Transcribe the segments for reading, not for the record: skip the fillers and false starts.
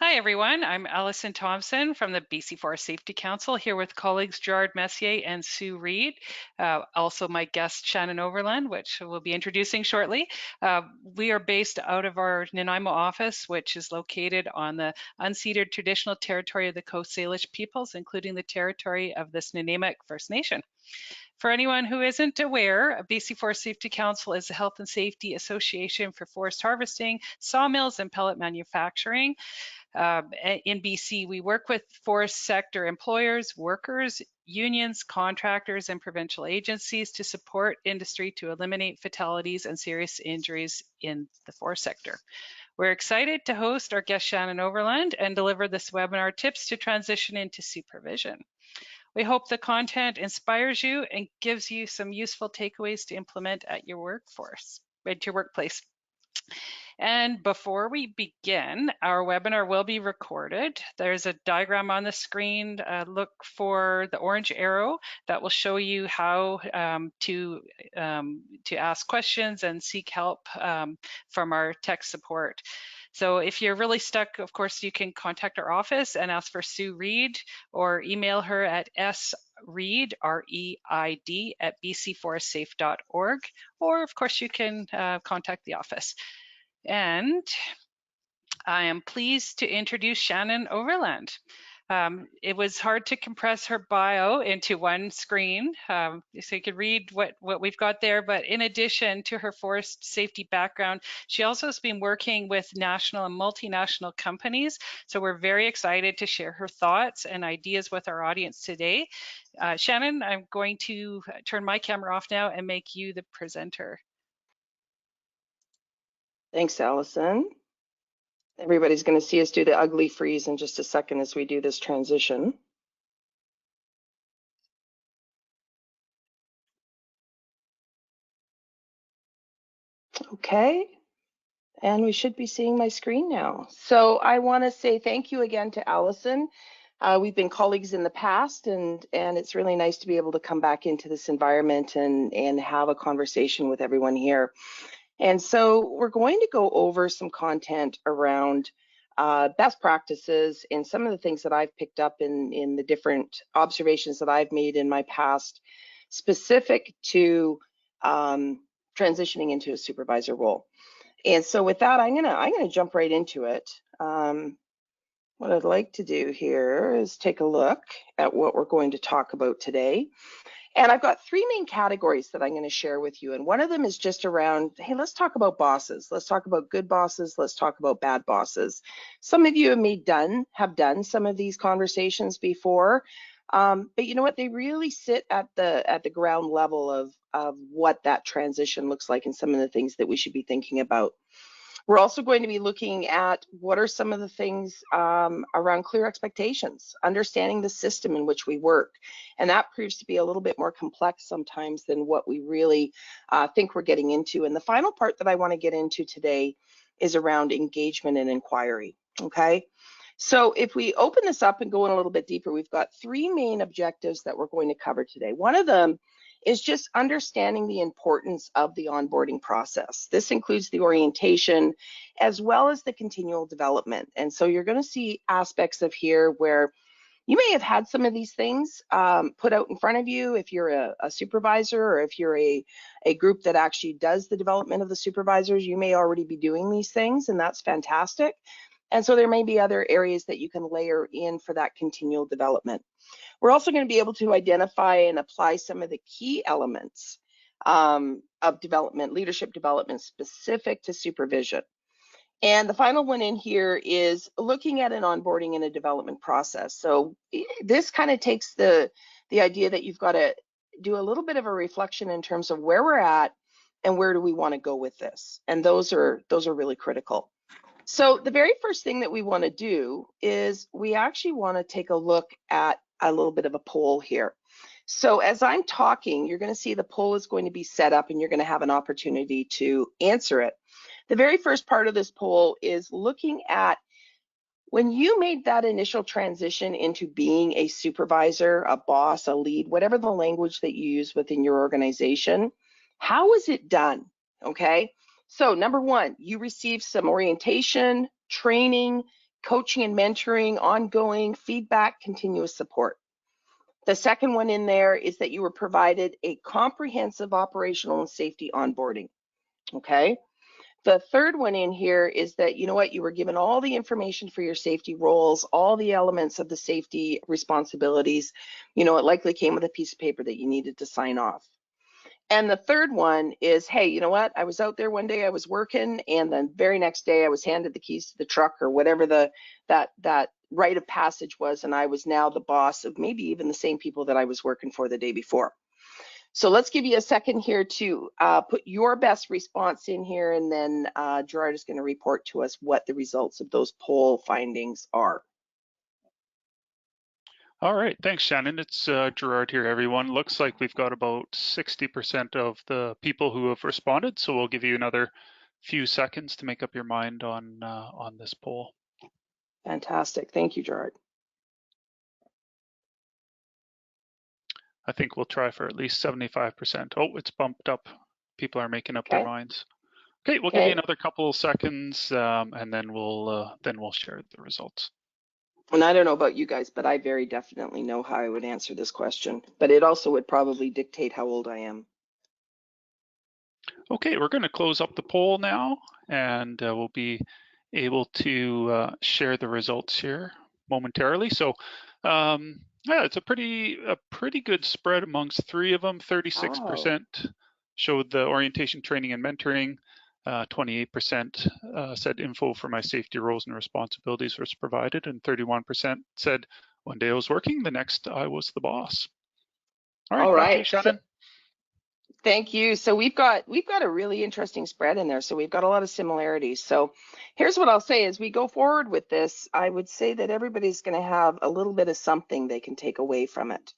Hi everyone, I'm Alison Thompson from the BC Forest Safety Council here with colleagues Gerard Messier and Sue Reed. Also my guest Shannon Overland, which we'll be introducing shortly. We are based out of our Nanaimo office, which is located on the unceded traditional territory of the Coast Salish peoples, including the territory of the Snuneymuxw First Nation. For anyone who isn't aware, BC Forest Safety Council is a health and safety association for forest harvesting, sawmills, and pellet manufacturing. In BC, we work with forest sector employers, workers, unions, contractors, and provincial agencies to support industry to eliminate fatalities and serious injuries in the forest sector. We're excited to host our guest Shannon Overland and deliver this webinar tips to transition into supervision. We hope the content inspires you and gives you some useful takeaways to implement at your workplace. And before we begin, our webinar will be recorded. There's a diagram on the screen. Look for the orange arrow that will show you how to ask questions and seek help from our tech support. So if you're really stuck, of course, you can contact our office and ask for Sue Reed or email her at sreid, R-E-I-D, at bcforestsafe.org, or of course you can contact the office. And I am pleased to introduce Shannon Overland. It was hard to compress her bio into one screen, so you could read what we've got there, but in addition to her forest safety background, she also has been working with national and multinational companies, so we're very excited to share her thoughts and ideas with our audience today. Shannon, I'm going to turn my camera off now and make you the presenter. Thanks, Allison. Everybody's going to see us do the ugly freeze in just a second as we do this transition. Okay, and we should be seeing my screen now. So I want to say thank you again to Allison. We've been colleagues in the past, and it's really nice to be able to come back into this environment and have a conversation with everyone here. And so we're going to go over some content around best practices and some of the things that I've picked up in the different observations that I've made in my past, specific to transitioning into a supervisor role. And so with that, I'm gonna jump right into it. What I'd like to do here is take a look at what we're going to talk about today. And I've got three main categories that I'm going to share with you. And one of them is just around, hey, let's talk about bosses. Let's talk about good bosses. Let's talk about bad bosses. Some of you have done some of these conversations before. But you know what? They really sit at the ground level of what that transition looks like and some of the things that we should be thinking about. We're also going to be looking at what are some of the things around clear expectations, understanding the system in which we work. And that proves to be a little bit more complex sometimes than what we really think we're getting into. And the final part that I want to get into today is around engagement and inquiry, okay? So if we open this up and go in a little bit deeper, we've got three main objectives that we're going to cover today. One of them is just understanding the importance of the onboarding process. This includes the orientation as well as the continual development. And so you're going to see aspects of here where you may have had some of these things put out in front of you if you're a supervisor, or if you're a group that actually does the development of the supervisors, you may already be doing these things, and that's fantastic. And so there may be other areas that you can layer in for that continual development. We're also going to be able to identify and apply some of the key elements of development, leadership development specific to supervision. And the final one in here is looking at an onboarding and a development process. So this kind of takes the idea that you've got to do a little bit of a reflection in terms of where we're at and where do we want to go with this. And those are really critical. So the very first thing that we want to do is we actually want to take a look at a little bit of a poll here. So as I'm talking, you're going to see the poll is going to be set up and you're going to have an opportunity to answer it. The very first part of this poll is looking at when you made that initial transition into being a supervisor, a boss, a lead, whatever the language that you use within your organization, how was it done? Okay. So number one, you received some orientation, training, coaching and mentoring, ongoing feedback, continuous support. The second one in there is that you were provided a comprehensive operational and safety onboarding. Okay. The third one in here is that, you know what, you were given all the information for your safety roles, all the elements of the safety responsibilities. You know, it likely came with a piece of paper that you needed to sign off. And the third one is, hey, you know what, I was out there one day, I was working, and the very next day I was handed the keys to the truck or whatever that rite of passage was, and I was now the boss of maybe even the same people that I was working for the day before. So let's give you a second here to put your best response in here, and then Gerard is going to report to us what the results of those poll findings are. All right, thanks, Shannon. It's Gerard here, everyone. Looks like we've got about 60% of the people who have responded, so we'll give you another few seconds to make up your mind on this poll. Fantastic. Thank you, Gerard. I think we'll try for at least 75%. Oh, it's bumped up. People are making up their minds. Okay, we'll give you another couple of seconds, and then we'll share the results. And I don't know about you guys, but I very definitely know how I would answer this question, but it also would probably dictate how old I am. Okay, we're going to close up the poll now, and we'll be able to share the results here momentarily. So yeah, it's a pretty good spread amongst three of them. 36% showed the orientation, training, and mentoring. 28% said info for my safety roles and responsibilities was provided, and 31% said one day I was working, the next I was the boss. All right, back to you, Shannon. Thank you. So we've got a really interesting spread in there. So we've got a lot of similarities. So here's what I'll say as we go forward with this. I would say that everybody's going to have a little bit of something they can take away from it.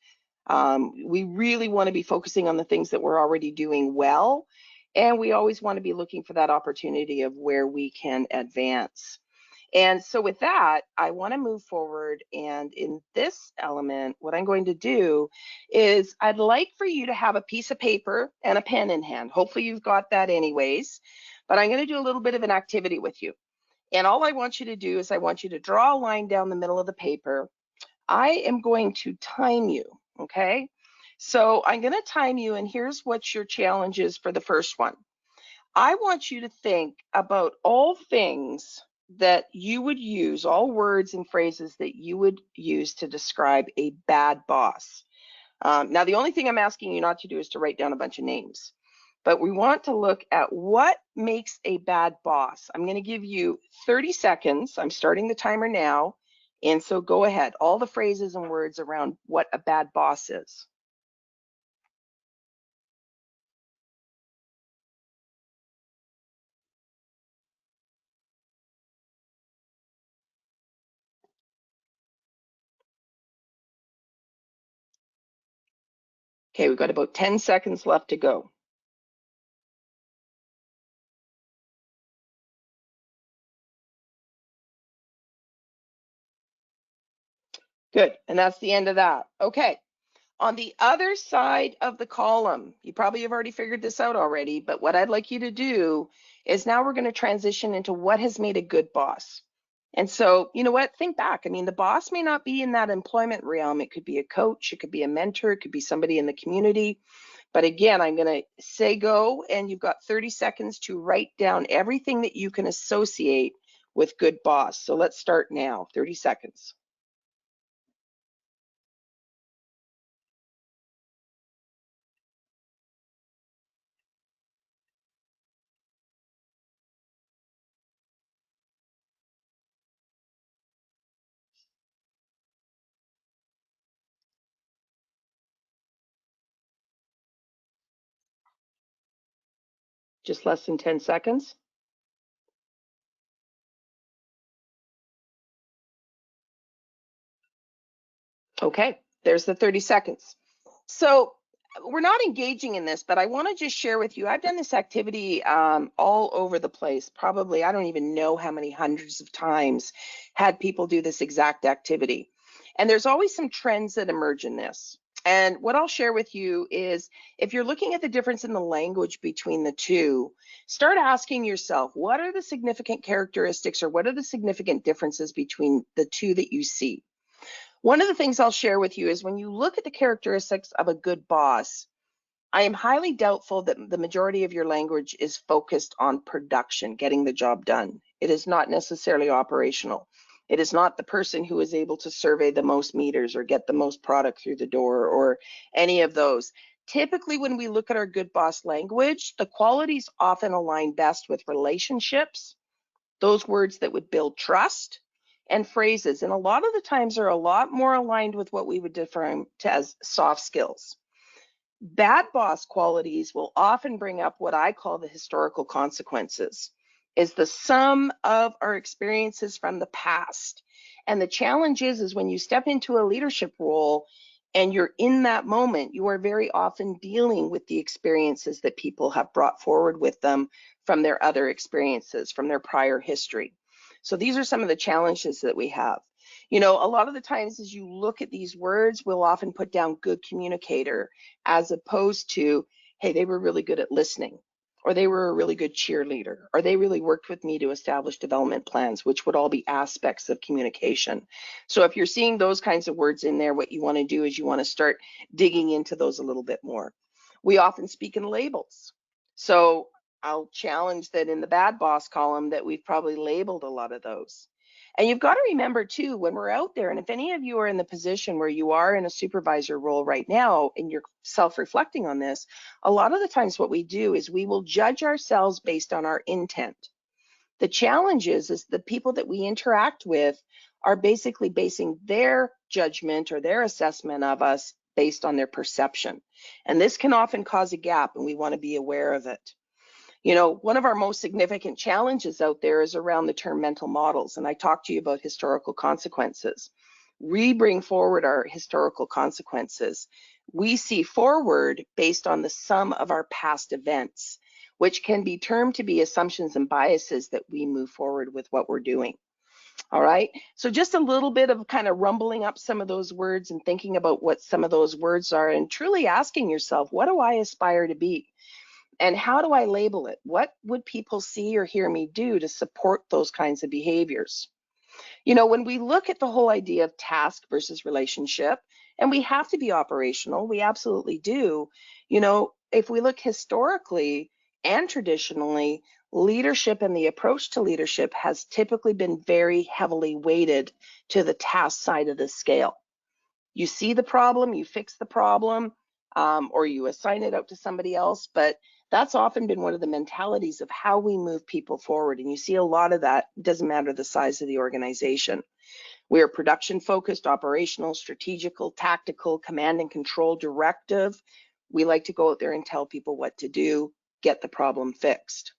We really want to be focusing on the things that we're already doing well, and we always want to be looking for that opportunity of where we can advance. And so with that, I want to move forward, and in this element, what I'm going to do is I'd like for you to have a piece of paper and a pen in hand. Hopefully you've got that anyways, but I'm going to do a little bit of an activity with you. And all I want you to do is I want you to draw a line down the middle of the paper. I am going to time you, okay? So I'm going to time you, and here's what your challenge is for the first one. I want you to think about all things that you would use, all words and phrases that you would use to describe a bad boss. Now, the only thing I'm asking you not to do is to write down a bunch of names, but we want to look at what makes a bad boss. I'm going to give you 30 seconds. I'm starting the timer now. And so go ahead, all the phrases and words around what a bad boss is. Okay, we've got about 10 seconds left to go. Good, and that's the end of that. Okay, on the other side of the column, you probably have already figured this out already, but what I'd like you to do is now we're going to transition into what has made a good boss. And so, you know what, think back. I mean, the boss may not be in that employment realm. It could be a coach, it could be a mentor, it could be somebody in the community. But again, I'm going to say go, and you've got 30 seconds to write down everything that you can associate with good boss. So let's start now, 30 seconds. Just less than 10 seconds. Okay, there's the 30 seconds. So we're not engaging in this, but I want to just share with you, I've done this activity all over the place. Probably, I don't even know how many hundreds of times had people do this exact activity. And there's always some trends that emerge in this. And what I'll share with you is, if you're looking at the difference in the language between the two, start asking yourself, what are the significant characteristics or what are the significant differences between the two that you see? One of the things I'll share with you is when you look at the characteristics of a good boss, I am highly doubtful that the majority of your language is focused on production, getting the job done. It is not necessarily operational. It is not the person who is able to survey the most meters or get the most product through the door or any of those. Typically, when we look at our good boss language, the qualities often align best with relationships, those words that would build trust, and phrases. And a lot of the times are a lot more aligned with what we would define as soft skills. Bad boss qualities will often bring up what I call the historical consequences, is the sum of our experiences from the past. And the challenge is when you step into a leadership role and you're in that moment, you are very often dealing with the experiences that people have brought forward with them from their other experiences, from their prior history. So these are some of the challenges that we have. You know, a lot of the times as you look at these words, we'll often put down good communicator as opposed to, hey, they were really good at listening, or they were a really good cheerleader, or they really worked with me to establish development plans, which would all be aspects of communication. So if you're seeing those kinds of words in there, what you want to do is you want to start digging into those a little bit more. We often speak in labels. So I'll challenge that in the bad boss column that we've probably labeled a lot of those. And you've got to remember too, when we're out there, and if any of you are in the position where you are in a supervisor role right now and you're self-reflecting on this, a lot of the times what we do is we will judge ourselves based on our intent. The challenge is the people that we interact with are basically basing their judgment or their assessment of us based on their perception. And this can often cause a gap, and we want to be aware of it. You know, one of our most significant challenges out there is around the term mental models. And I talked to you about historical consequences. We bring forward our historical consequences. We see forward based on the sum of our past events, which can be termed to be assumptions and biases that we move forward with what we're doing. All right. So just a little bit of kind of rumbling up some of those words and thinking about what some of those words are and truly asking yourself, what do I aspire to be? And how do I label it? What would people see or hear me do to support those kinds of behaviors? You know, when we look at the whole idea of task versus relationship, and we have to be operational, we absolutely do. You know, if we look historically and traditionally, leadership and the approach to leadership has typically been very heavily weighted to the task side of the scale. You see the problem, you fix the problem, or you assign it out to somebody else. But that's often been one of the mentalities of how we move people forward. And you see a lot of that, doesn't matter the size of the organization. We are production focused, operational, strategical, tactical, command and control, directive. We like to go out there and tell people what to do, get the problem fixed.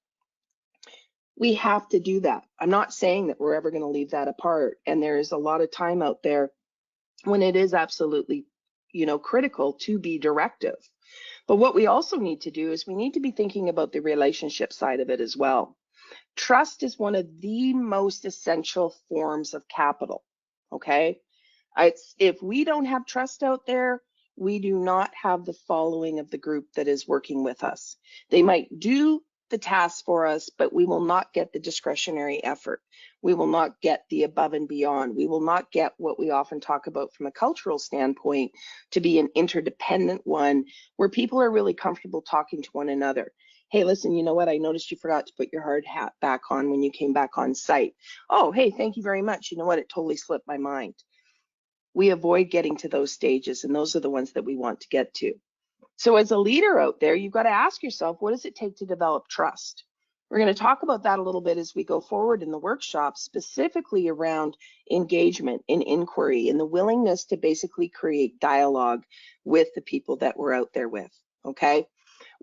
We have to do that. I'm not saying that we're ever going to leave that apart. And there is a lot of time out there when it is absolutely, you know, critical to be directive. But what we also need to do is we need to be thinking about the relationship side of it as well. Trust is one of the most essential forms of capital, okay? If we don't have trust out there, we do not have the following of the group that is working with us. They might do the task for us, but we will not get the discretionary effort. We will not get the above and beyond. We will not get what we often talk about from a cultural standpoint to be an interdependent one where people are really comfortable talking to one another. Hey, listen, you know what? I noticed you forgot to put your hard hat back on when you came back on site. Oh, hey, thank you very much. You know what? It totally slipped my mind. We avoid getting to those stages, and those are the ones that we want to get to. So as a leader out there, you've got to ask yourself, what does it take to develop trust? We're going to talk about that a little bit as we go forward in the workshop, specifically around engagement and inquiry and the willingness to basically create dialogue with the people that we're out there with, okay?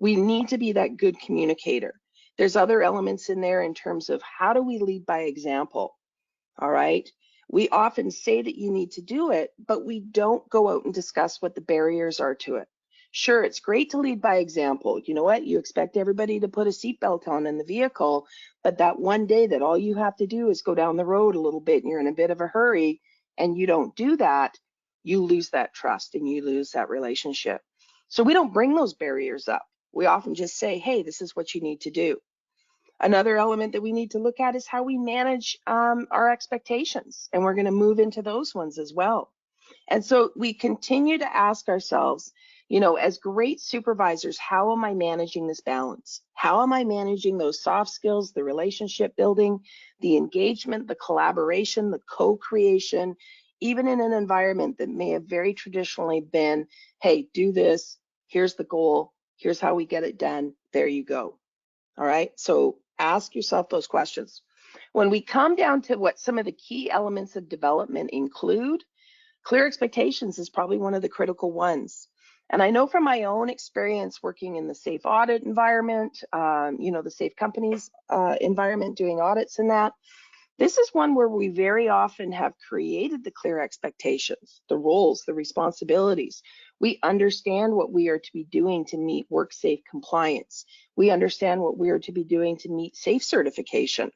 We need to be that good communicator. There's other elements in there in terms of how do we lead by example, all right? We often say that you need to do it, but we don't go out and discuss what the barriers are to it. Sure, it's great to lead by example. You know what? You expect everybody to put a seatbelt on in the vehicle, but that one day that all you have to do is go down the road a little bit and you're in a bit of a hurry and you don't do that, you lose that trust and you lose that relationship. So we don't bring those barriers up. We often just say, hey, this is what you need to do. Another element that we need to look at is how we manage our expectations. And we're going to move into those ones as well. And so we continue to ask ourselves, you know, as great supervisors, how am I managing this balance? How am I managing those soft skills, the relationship building, the engagement, the collaboration, the co-creation, even in an environment that may have very traditionally been, hey, do this, here's the goal, here's how we get it done, there you go. All right, so ask yourself those questions. When we come down to what some of the key elements of development include, clear expectations is probably one of the critical ones. And I know from my own experience working in the safe audit environment, you know, the safe companies environment, doing audits and that, this is one where we very often have created the clear expectations, the roles, the responsibilities. We understand what we are to be doing to meet WorkSafe compliance. We understand what we are to be doing to meet SAFE certification.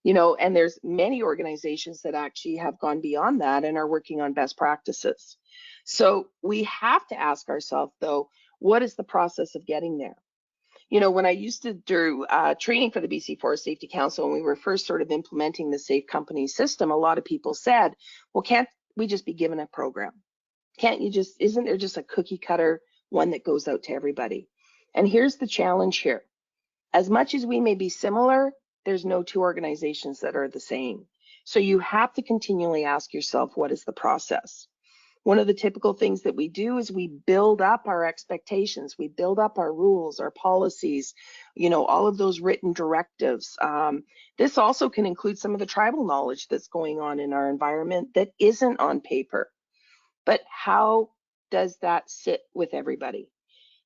You know, and there's many organizations that actually have gone beyond that and are working on best practices. So we have to ask ourselves, though, what is the process of getting there? You know, when I used to do training for the BC Forest Safety Council, and we were first sort of implementing the safe company system, a lot of people said, well, can't we just be given a program? Can't you just, isn't there just a cookie cutter one that goes out to everybody? And here's the challenge here. As much as we may be similar, there's no two organizations that are the same. So you have to continually ask yourself, what is the process? One of the typical things that we do is we build up our expectations, we build up our rules, our policies, you know, all of those written directives. This also can include some of the tribal knowledge that's going on in our environment that isn't on paper. But how does that sit with everybody?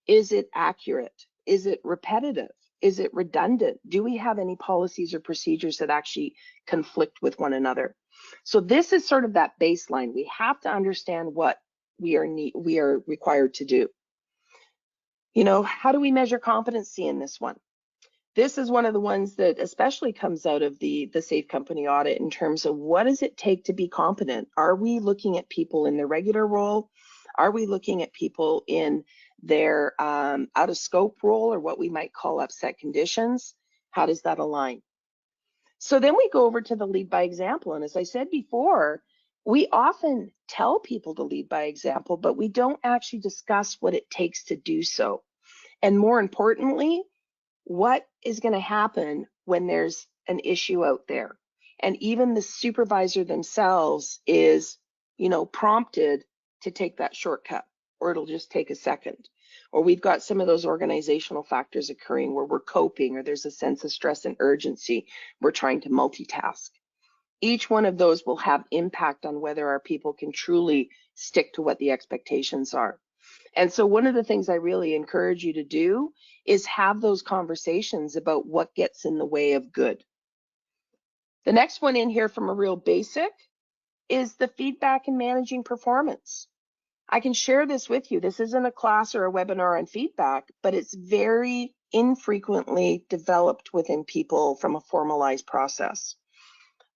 Is it accurate? Is it repetitive? Is it redundant? Do we have any policies or procedures that actually conflict with one another? So this is sort of that baseline. We have to understand what we are required to do. You know, how do we measure competency in this one? This is one of the ones that especially comes out of the safe company audit in terms of what does it take to be competent? Are we looking at people in their regular role? Are we looking at people in their out of scope role, or what we might call upset conditions? How does that align? So then we go over to the lead by example. And as I said before, we often tell people to lead by example, but we don't actually discuss what it takes to do so. And more importantly, what is going to happen when there's an issue out there? And even the supervisor themselves is, you know, prompted to take that shortcut, or it'll just take a second. Or we've got some of those organizational factors occurring where we're coping, or there's a sense of stress and urgency. We're trying to multitask. Each one of those will have impact on whether our people can truly stick to what the expectations are. And so one of the things I really encourage you to do is have those conversations about what gets in the way of good. The next one in here from a real basic is the feedback and managing performance. I can share this with you. This isn't a class or a webinar on feedback, but it's very infrequently developed within people from a formalized process.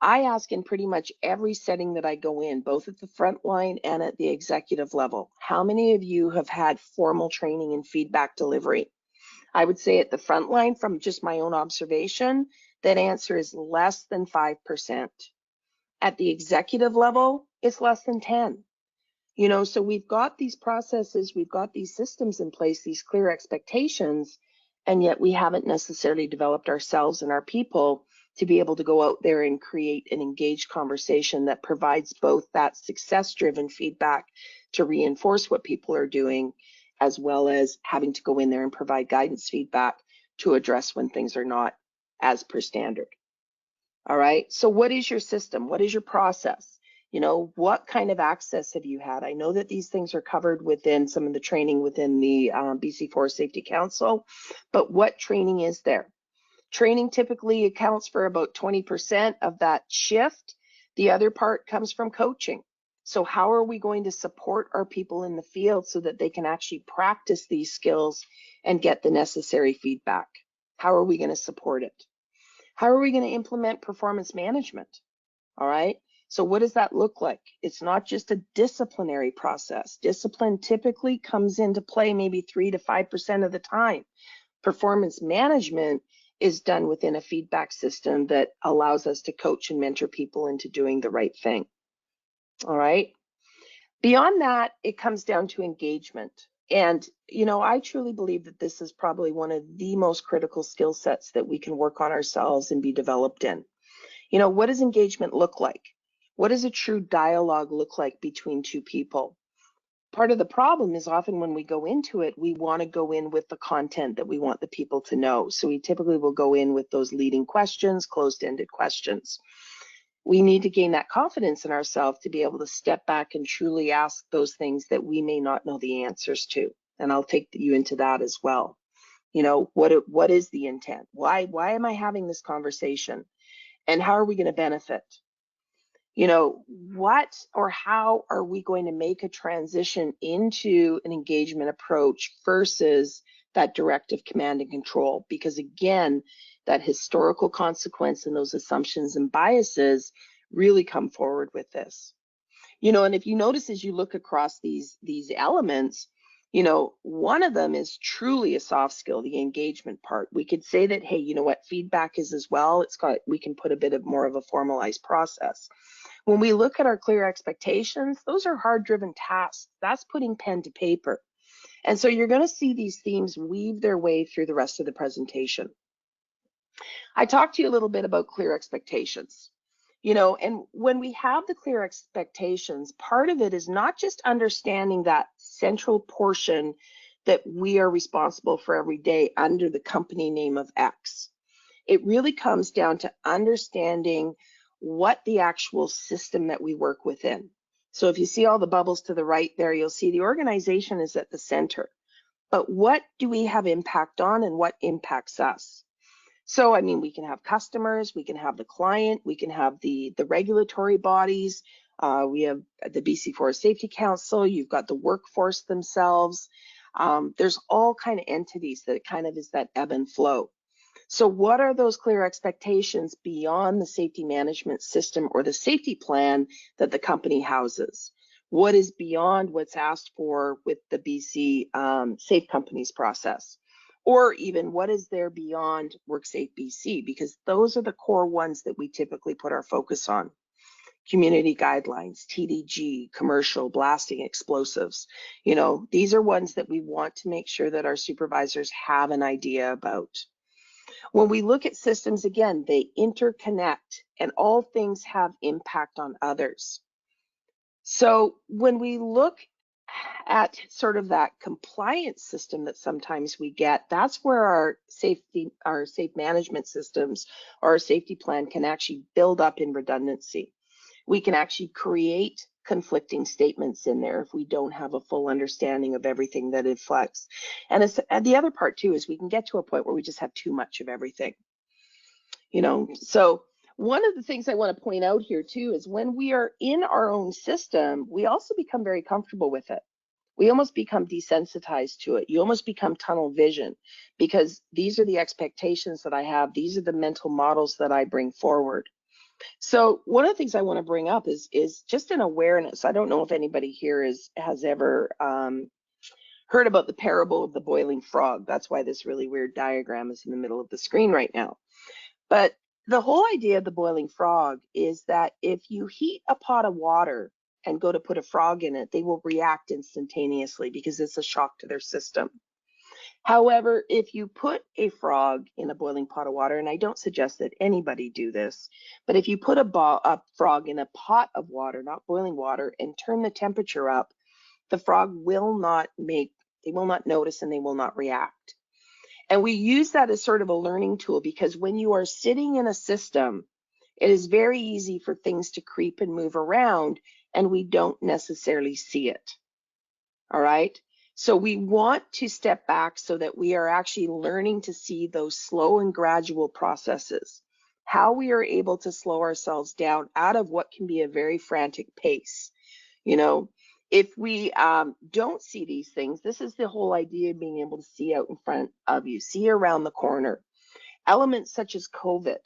I ask in pretty much every setting that I go in, both at the front line and at the executive level, how many of you have had formal training in feedback delivery? I would say at the front line, from just my own observation, that answer is less than 5%. At the executive level, it's less than 10. You know, so we've got these processes, we've got these systems in place, these clear expectations, and yet we haven't necessarily developed ourselves and our people to be able to go out there and create an engaged conversation that provides both that success-driven feedback to reinforce what people are doing, as well as having to go in there and provide guidance feedback to address when things are not as per standard. All right, so what is your system? What is your process? You know, what kind of access have you had? I know that these things are covered within some of the training within the BC Forest Safety Council, but what training is there? Training typically accounts for about 20% of that shift. The other part comes from coaching. So how are we going to support our people in the field so that they can actually practice these skills and get the necessary feedback? How are we going to support it? How are we going to implement performance management? All right. So what does that look like? It's not just a disciplinary process. Discipline typically comes into play maybe 3 to 5% of the time. Performance management is done within a feedback system that allows us to coach and mentor people into doing the right thing. All right. Beyond that, it comes down to engagement. And, you know, I truly believe that this is probably one of the most critical skill sets that we can work on ourselves and be developed in. You know, what does engagement look like? What does a true dialogue look like between two people? Part of the problem is often when we go into it, we want to go in with the content that we want the people to know. So we typically will go in with those leading questions, closed-ended questions. We need to gain that confidence in ourselves to be able to step back and truly ask those things that we may not know the answers to. And I'll take you into that as well. You know, what is the intent? Why am I having this conversation? And how are we going to benefit? You know, what or how are we going to make a transition into an engagement approach versus that directive command and control? Because again, that historical consequence and those assumptions and biases really come forward with this. You know, and if you notice as you look across these elements, you know, one of them is truly a soft skill, the engagement part. We could say that, hey, you know what, feedback is as well. We can put a bit of more of a formalized process. When we look at our clear expectations, those are hard-driven tasks. That's putting pen to paper. And so you're going to see these themes weave their way through the rest of the presentation. I talked to you a little bit about clear expectations. You know, and when we have the clear expectations, part of it is not just understanding that central portion that we are responsible for every day under the company name of X. It really comes down to understanding what the actual system that we work within. So if you see all the bubbles to the right there, you'll see the organization is at the center. But what do we have impact on and what impacts us? So, I mean, we can have customers, we can have the client, we can have the regulatory bodies, we have the BC Forest Safety Council, you've got the workforce themselves. There's all kind of entities that kind of is that ebb and flow. So what are those clear expectations beyond the safety management system or the safety plan that the company houses? What is beyond what's asked for with the BC Safe Companies process? Or even what is there beyond WorkSafe BC? Because those are the core ones that we typically put our focus on. Community guidelines, TDG, commercial, blasting, explosives. You know, these are ones that we want to make sure that our supervisors have an idea about. When we look at systems, again, they interconnect and all things have impact on others. So when we look at sort of that compliance system that sometimes we get, that's where our safe management systems or our safety plan can actually build up in redundancy. We can actually create conflicting statements in there if we don't have a full understanding of everything that it reflects. And the other part too is we can get to a point where we just have too much of everything. You know, so one of the things I want to point out here too is when we are in our own system, we also become very comfortable with it. We almost become desensitized to it. You almost become tunnel vision because these are the expectations that I have. These are the mental models that I bring forward. So one of the things I want to bring up is just an awareness. I don't know if anybody here has ever heard about the parable of the boiling frog. That's why this really weird diagram is in the middle of the screen right now. But the whole idea of the boiling frog is that if you heat a pot of water and go to put a frog in it, they will react instantaneously because it's a shock to their system. However, if you put a frog in a boiling pot of water, and I don't suggest that anybody do this, but if you put a frog in a pot of water, not boiling water, and turn the temperature up, the frog will not notice and they will not react. And we use that as sort of a learning tool because when you are sitting in a system, it is very easy for things to creep and move around and we don't necessarily see it. All right. So we want to step back so that we are actually learning to see those slow and gradual processes, how we are able to slow ourselves down out of what can be a very frantic pace. You know, if we don't see these things, this is the whole idea of being able to see out in front of you, see around the corner. Elements such as COVID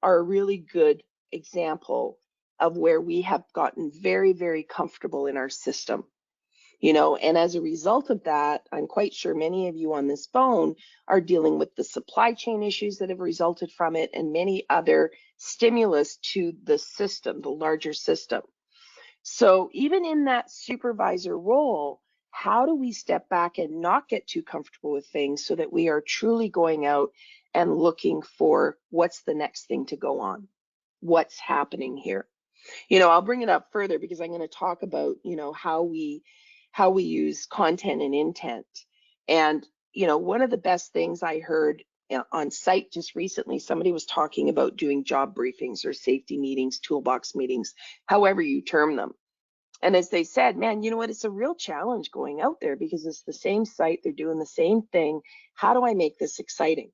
are a really good example of where we have gotten very, very comfortable in our system. And as a result of that, I'm quite sure many of you on this phone are dealing with the supply chain issues that have resulted from it and many other stimulus to the system, the larger system. So even in that supervisor role, how do we step back and not get too comfortable with things so that we are truly going out and looking for what's the next thing to go on? What's happening here? I'll bring it up further because I'm going to talk about, how we use content and intent. And, one of the best things I heard on site just recently, somebody was talking about doing job briefings or safety meetings, toolbox meetings, however you term them. And as they said, man, you know what? It's a real challenge going out there because it's the same site. They're doing the same thing. How do I make this exciting?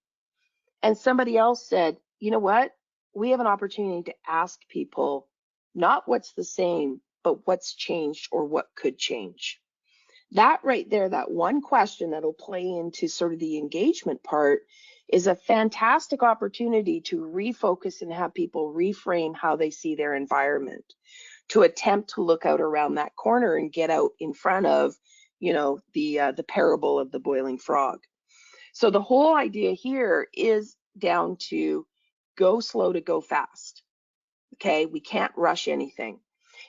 And somebody else said, you know what? We have an opportunity to ask people not what's the same, but what's changed or what could change. That right there, that one question that'll play into sort of the engagement part is a fantastic opportunity to refocus and have people reframe how they see their environment, to attempt to look out around that corner and get out in front of, the parable of the boiling frog. So the whole idea here is down to go slow to go fast. Okay, we can't rush anything.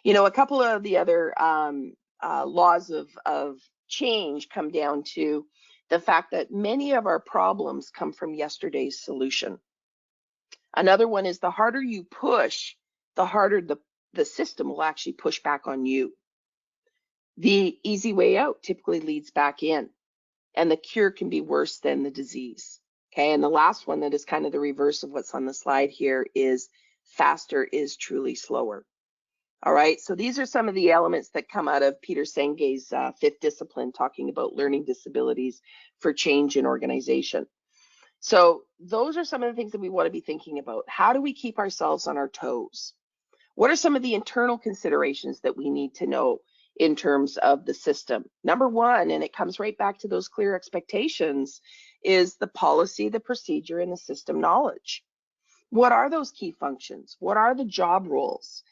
A couple of the other laws of change come down to the fact that many of our problems come from yesterday's solution. Another one is the harder you push, the harder the system will actually push back on you. The easy way out typically leads back in, and the cure can be worse than the disease. Okay, and the last one that is kind of the reverse of what's on the slide here is faster is truly slower. All right, so these are some of the elements that come out of Peter Senge's fifth discipline, talking about learning disabilities for change in organization. So those are some of the things that we want to be thinking about. How do we keep ourselves on our toes? What are some of the internal considerations that we need to know in terms of the system? Number one, and it comes right back to those clear expectations, is the policy, the procedure, and the system knowledge. What are those key functions? What are the job roles?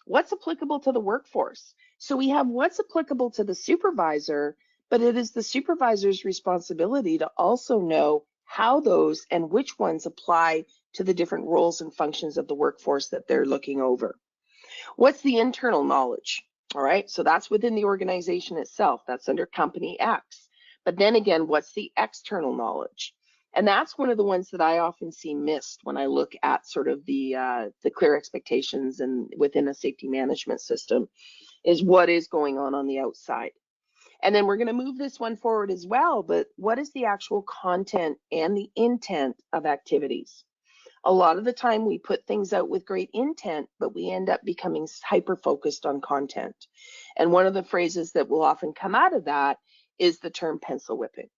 What's applicable to the workforce? So we have what's applicable to the supervisor, but it is the supervisor's responsibility to also know how those and which ones apply to the different roles and functions of the workforce that they're looking over. What's the internal knowledge? All right, so that's within the organization itself. That's under company X. But then again, what's the external knowledge? And that's one of the ones that I often see missed when I look at sort of the clear expectations and within a safety management system, is what is going on the outside. And then we're going to move this one forward as well, but what is the actual content and the intent of activities? A lot of the time we put things out with great intent, but we end up becoming hyper-focused on content. And one of the phrases that will often come out of that is the term pencil whipping.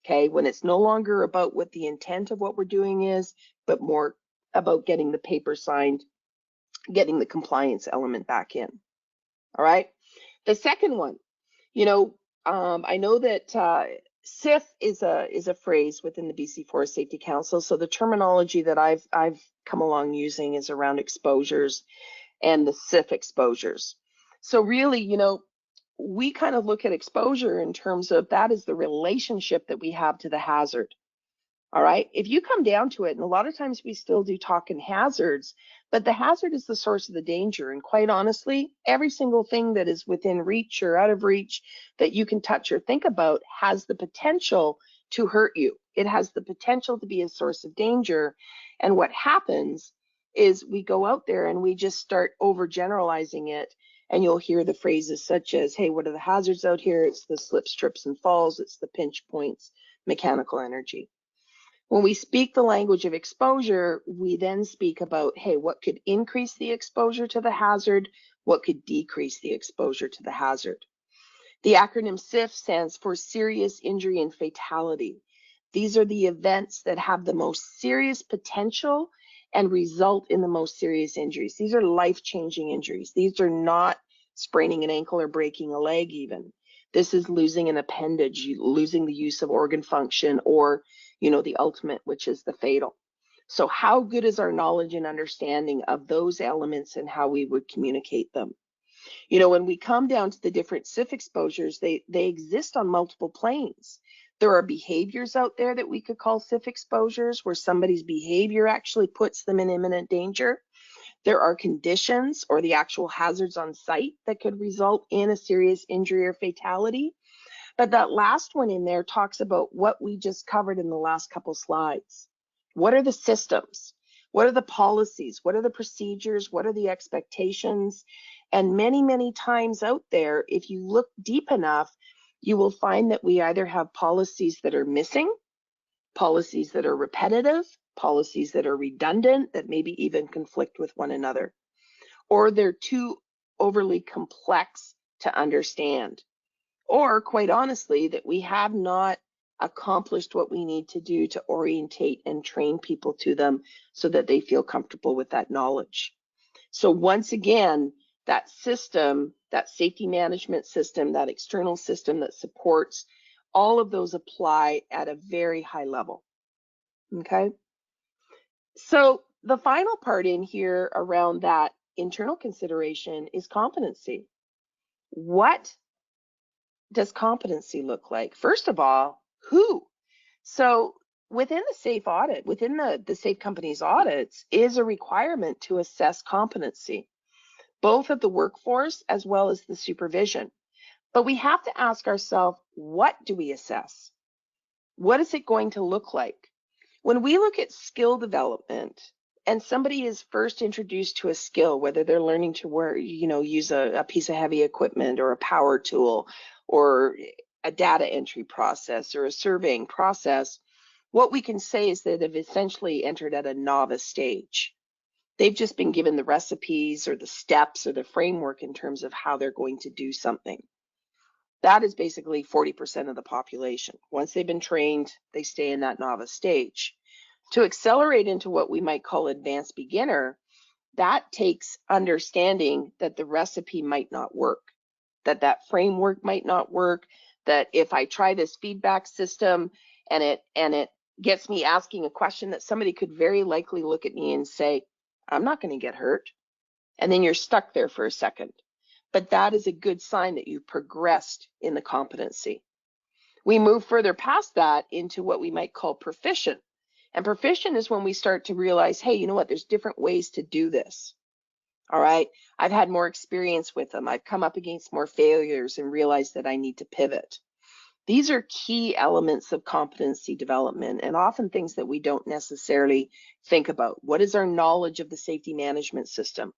Okay, when it's no longer about what the intent of what we're doing is, but more about getting the paper signed, getting the compliance element back in. All right. The second one, I know that SIF is a phrase within the BC Forest Safety Council. So the terminology that I've come along using is around exposures and the SIF exposures. So really, we kind of look at exposure in terms of that is the relationship that we have to the hazard. All right. If you come down to it, and a lot of times we still do talk in hazards, but the hazard is the source of the danger. And quite honestly, every single thing that is within reach or out of reach that you can touch or think about has the potential to hurt you. It has the potential to be a source of danger. And what happens is we go out there and we just start overgeneralizing it. And you'll hear the phrases such as, hey, what are the hazards out here? It's the slips, trips, and falls. It's the pinch points, mechanical energy. When we speak the language of exposure, we then speak about, hey, what could increase the exposure to the hazard? What could decrease the exposure to the hazard? The acronym SIF stands for serious injury and fatality. These are the events that have the most serious potential and result in the most serious injuries. These are life-changing injuries. These are not spraining an ankle or breaking a leg even. This is losing an appendage, losing the use of organ function, or the ultimate, which is the fatal. So how good is our knowledge and understanding of those elements and how we would communicate them? You know, when we come down to the different SIF exposures, they exist on multiple planes. There are behaviors out there that we could call SIF exposures, where somebody's behavior actually puts them in imminent danger. There are conditions or the actual hazards on site that could result in a serious injury or fatality. But that last one in there talks about what we just covered in the last couple slides. What are the systems? What are the policies? What are the procedures? What are the expectations? And many, many times out there, if you look deep enough, you will find that we either have policies that are missing, policies that are repetitive, policies that are redundant, that maybe even conflict with one another, or they're too overly complex to understand. Or quite honestly, that we have not accomplished what we need to do to orientate and train people to them so that they feel comfortable with that knowledge. So once again, that system, that safety management system, that external system that supports, all of those apply at a very high level. Okay. So the final part in here around that internal consideration is competency. What does competency look like? First of all, who? So within the SAFE audit, within the SAFE company's audits, is a requirement to assess competency, both of the workforce as well as the supervision. But we have to ask ourselves, what do we assess? What is it going to look like? When we look at skill development and somebody is first introduced to a skill, whether they're learning to work, use a piece of heavy equipment or a power tool or a data entry process or a surveying process, what we can say is that they've essentially entered at a novice stage. They've just been given the recipes or the steps or the framework in terms of how they're going to do something. That is basically 40% of the population. Once they've been trained, they stay in that novice stage. To accelerate into what we might call advanced beginner, that takes understanding that the recipe might not work, that framework might not work, that if I try this feedback system and it gets me asking a question, that somebody could very likely look at me and say, I'm not going to get hurt. And then you're stuck there for a second. But that is a good sign that you've progressed in the competency. We move further past that into what we might call proficient. And proficient is when we start to realize, hey, you know what, there's different ways to do this. All right, I've had more experience with them. I've come up against more failures and realized that I need to pivot. These are key elements of competency development and often things that we don't necessarily think about. What is our knowledge of the safety management system?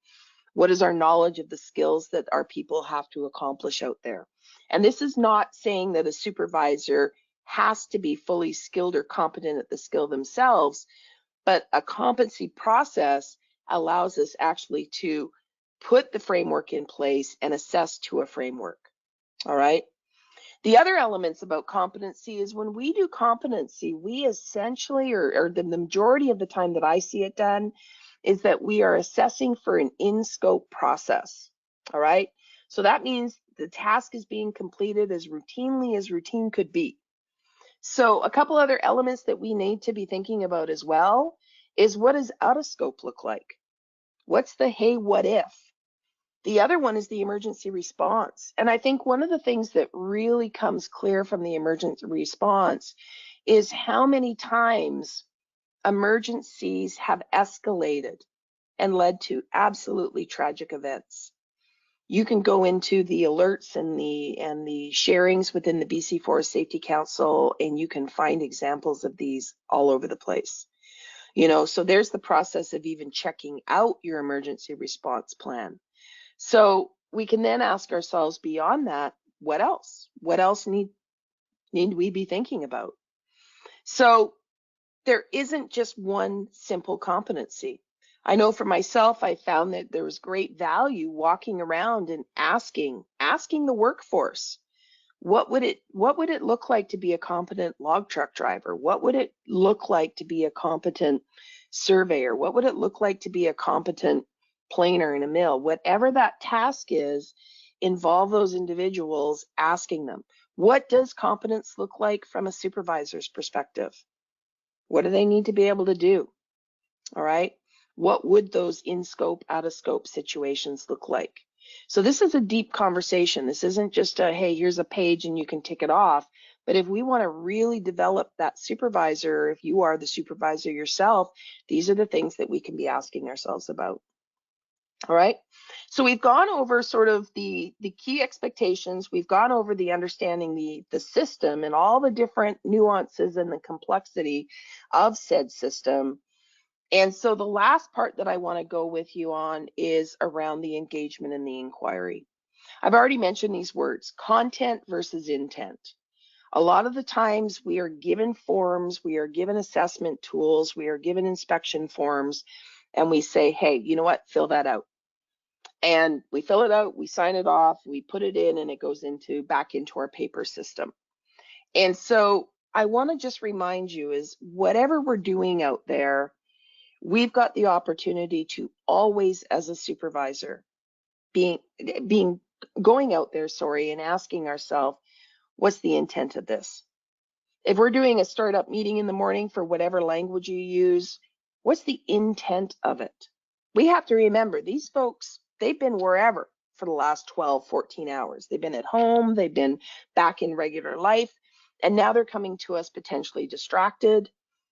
What is our knowledge of the skills that our people have to accomplish out there? And this is not saying that a supervisor has to be fully skilled or competent at the skill themselves, but a competency process allows us actually to put the framework in place and assess to a framework. All right. The other elements about competency is when we do competency, we essentially, or the majority of the time that I see it done, is that we are assessing for an in-scope process. All right. So that means the task is being completed as routinely as routine could be. So a couple other elements that we need to be thinking about as well is, what does out of scope look like? What's the hey, what if? The other one is the emergency response. And I think one of the things that really comes clear from the emergency response is how many times emergencies have escalated and led to absolutely tragic events. You can go into the alerts and the sharings within the BC Forest Safety Council, and you can find examples of these all over the place. So there's the process of even checking out your emergency response plan. So we can then ask ourselves beyond that, what else? What else need we be thinking about? So there isn't just one simple competency. I know for myself, I found that there was great value walking around and asking the workforce, what would it look like to be a competent log truck driver? What would it look like to be a competent surveyor? What would it look like to be a competent planer in a mill? Whatever that task is, involve those individuals, asking them, what does competence look like from a supervisor's perspective? What do they need to be able to do? All right. What would those in scope, out of scope situations look like? So this is a deep conversation. This isn't just a, hey, here's a page and you can tick it off. But if we want to really develop that supervisor, if you are the supervisor yourself, these are the things that we can be asking ourselves about. All right. So we've gone over sort of the key expectations. We've gone over the understanding the system and all the different nuances and the complexity of said system. And so the last part that I want to go with you on is around the engagement and the inquiry. I've already mentioned these words, content versus intent. A lot of the times we are given forms, we are given assessment tools, we are given inspection forms, and we say, hey, you know what, fill that out. And we fill it out, we sign it off, we put it in, and it goes back into our paper system. And so I want to just remind you is whatever we're doing out there, we've got the opportunity to always, as a supervisor, going out there, and asking ourselves, what's the intent of this? If we're doing a startup meeting in the morning for whatever language you use, what's the intent of it? We have to remember these folks, they've been wherever for the last 12, 14 hours. They've been at home, they've been back in regular life, and now they're coming to us potentially distracted.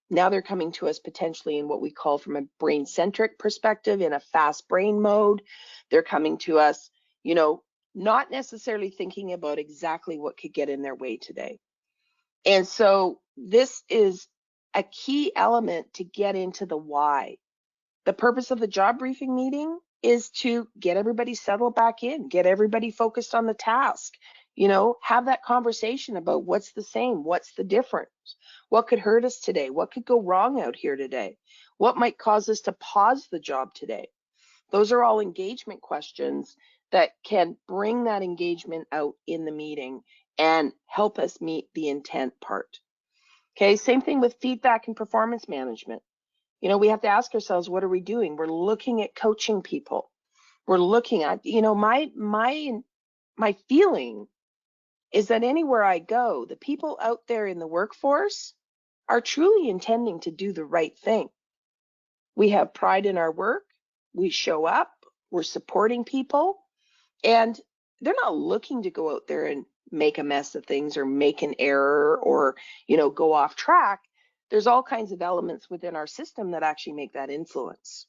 Now they're coming to us potentially in what we call from a brain-centric perspective, in a fast brain mode. They're coming to us, not necessarily thinking about exactly what could get in their way today. And so this is a key element to get into the why. The purpose of the job briefing meeting is to get everybody settled back in, get everybody focused on the task, have that conversation about what's the same, what's the difference, what could hurt us today, what could go wrong out here today, what might cause us to pause the job today. Those are all engagement questions that can bring that engagement out in the meeting and help us meet the intent part. Okay, same thing with feedback and performance management. We have to ask ourselves, what are we doing? We're looking at coaching people. We're looking at, my feeling is that anywhere I go, the people out there in the workforce are truly intending to do the right thing. We have pride in our work. We show up. We're supporting people. And they're not looking to go out there and make a mess of things or make an error or, go off track. There's all kinds of elements within our system that actually make that influence.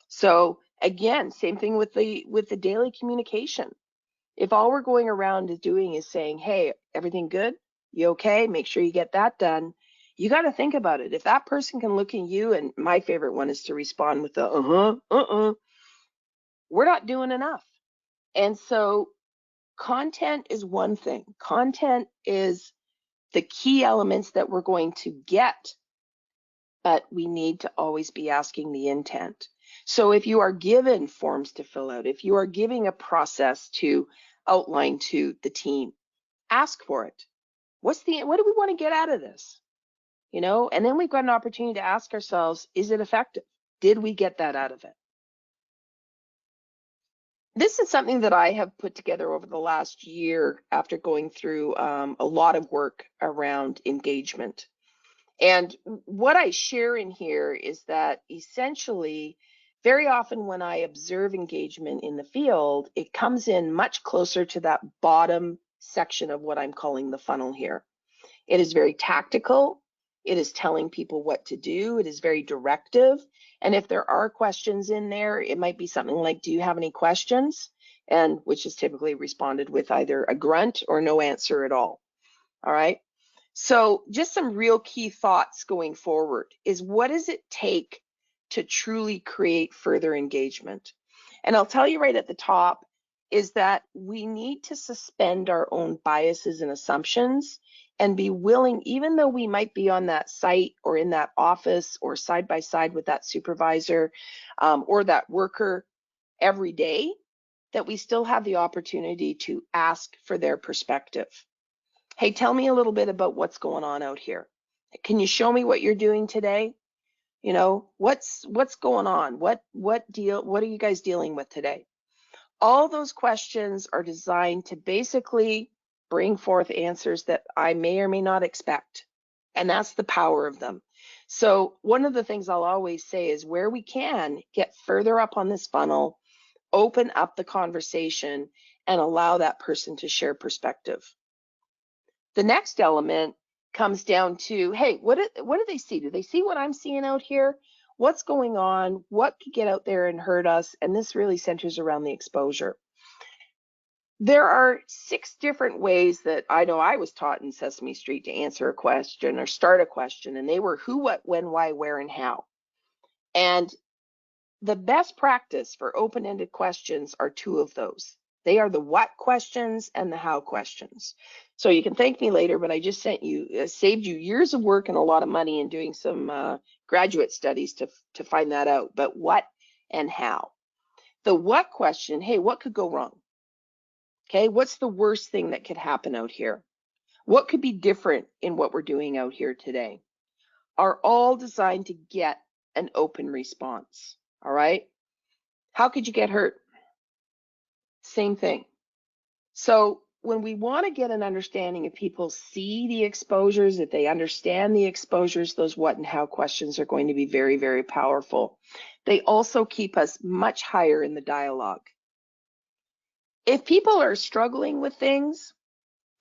So again, same thing with the daily communication. If all we're going around is doing is saying, hey, everything good? You okay? Make sure you get that done. You got to think about it. If that person can look at you, and my favorite one is to respond with the we're not doing enough. And so content is one thing. Content is the key elements that we're going to get, but we need to always be asking the intent. So if you are given forms to fill out, if you are giving a process to outline to the team, ask for it. What do we want to get out of this? And then we've got an opportunity to ask ourselves, is it effective? Did we get that out of it? This is something that I have put together over the last year after going through a lot of work around engagement. And what I share in here is that essentially, very often when I observe engagement in the field, it comes in much closer to that bottom section of what I'm calling the funnel here. It is very tactical. It is telling people what to do. It is very directive. And if there are questions in there, it might be something like, do you have any questions? And which is typically responded with either a grunt or no answer at all. All right. So just some real key thoughts going forward is, what does it take to truly create further engagement? And I'll tell you right at the top is that we need to suspend our own biases and assumptions and be willing, even though we might be on that site or in that office or side by side with that supervisor or that worker every day, that we still have the opportunity to ask for their perspective. Hey, tell me a little bit about what's going on out here. Can you show me what you're doing today? What's going on? What are you guys dealing with today? All those questions are designed to basically bring forth answers that I may or may not expect. And that's the power of them. So one of the things I'll always say is where we can get further up on this funnel, open up the conversation and allow that person to share perspective. The next element comes down to, hey, what do they see? Do they see what I'm seeing out here? What's going on? What could get out there and hurt us? And this really centers around the exposure. There are 6 different ways that I know I was taught in Sesame Street to answer a question or start a question, and they were who, what, when, why, where, and how. And the best practice for open-ended questions are 2 of those. They are the what questions and the how questions. So you can thank me later, but I just saved you years of work and a lot of money in doing some graduate studies to find that out. But what and how? The what question, hey, what could go wrong? Okay, what's the worst thing that could happen out here? What could be different in what we're doing out here today? Are all designed to get an open response. All right. How could you get hurt? Same thing. So when we want to get an understanding, if people see the exposures, if they understand the exposures, those what and how questions are going to be very, very powerful. They also keep us much higher in the dialogue. If people are struggling with things,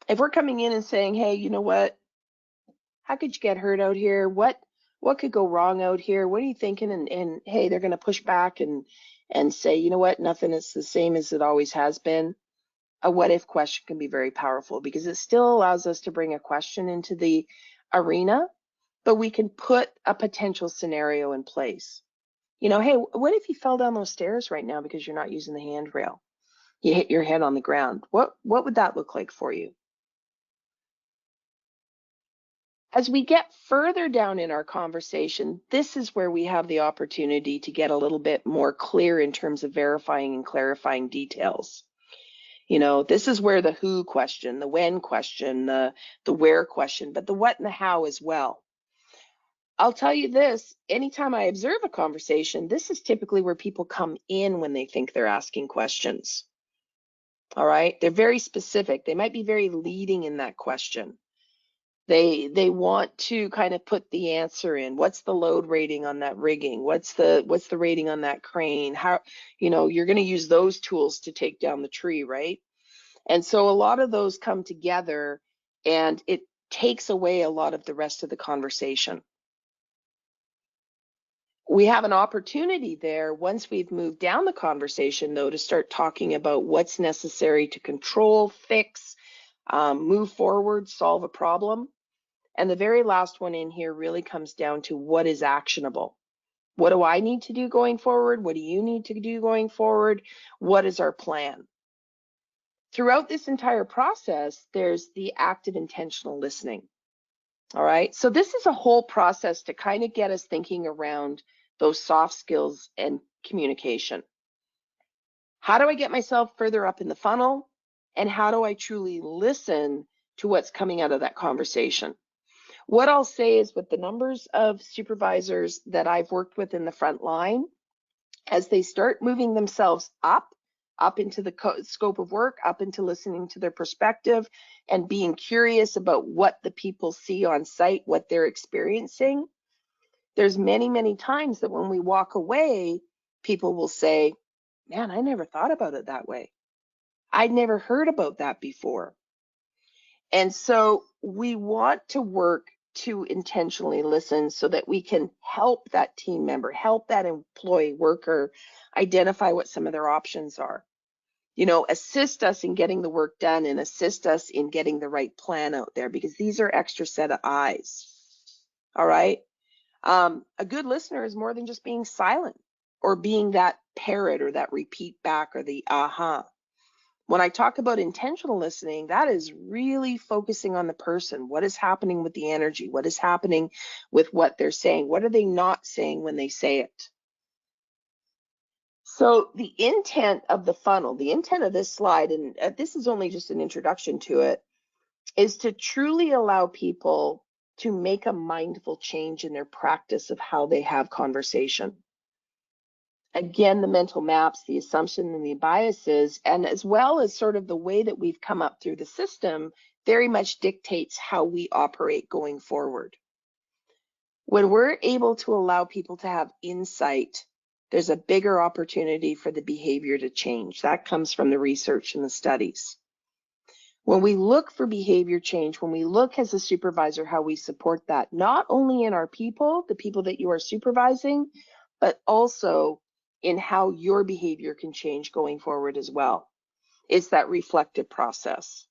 if we're coming in and saying, hey, you know what, how could you get hurt out here? What could go wrong out here? What are you thinking? And hey, they're going to push back and say, you know what, nothing is the same as it always has been. A what if question can be very powerful because it still allows us to bring a question into the arena, but we can put a potential scenario in place. You know, hey, what if you fell down those stairs right now because you're not using the handrail? You hit your head on the ground. What would that look like for you? As we get further down in our conversation, this is where we have the opportunity to get a little bit more clear in terms of verifying and clarifying details. You know, this is where the who question, the when question, the where question, but the what and the how as well. I'll tell you this, anytime I observe a conversation, this is typically where people come in when they think they're asking questions. All right, they're very specific. They might be very leading in that question. They want to kind of put the answer in. What's the load rating on that rigging? What's the rating on that crane? How, you know, you're going to use those tools to take down the tree, right? And so a lot of those come together and it takes away a lot of the rest of the conversation. We have an opportunity there once we've moved down the conversation, though, to start talking about what's necessary to control, fix, move forward, solve a problem. And the very last one in here really comes down to what is actionable. What do I need to do going forward? What do you need to do going forward? What is our plan? Throughout this entire process, there's the active intentional listening. All right. So this is a whole process to kind of get us thinking around those soft skills and communication. How do I get myself further up in the funnel? And how do I truly listen to what's coming out of that conversation? What I'll say is with the numbers of supervisors that I've worked with in the front line, as they start moving themselves up into the scope of work, up into listening to their perspective and being curious about what the people see on site, what they're experiencing, there's many, many times that when we walk away, people will say, man, I never thought about it that way. I'd never heard about that before. And so we want to work to intentionally listen so that we can help that team member, help that employee worker identify what some of their options are. You know, assist us in getting the work done and assist us in getting the right plan out there because these are extra set of eyes. All right. A good listener is more than just being silent or being that parrot or that repeat back or the aha. When I talk about intentional listening, that is really focusing on the person. What is happening with the energy? What is happening with what they're saying? What are they not saying when they say it? So the intent of the funnel, the intent of this slide, and this is only just an introduction to it, is to truly allow people to make a mindful change in their practice of how they have conversation. Again, the mental maps, the assumptions and the biases, and as well as sort of the way that we've come up through the system very much dictates how we operate going forward. When we're able to allow people to have insight, there's a bigger opportunity for the behavior to change. That comes from the research and the studies. When we look for behavior change, when we look as a supervisor how we support that, not only in our people, the people that you are supervising, but also in how your behavior can change going forward as well. It's that reflective process.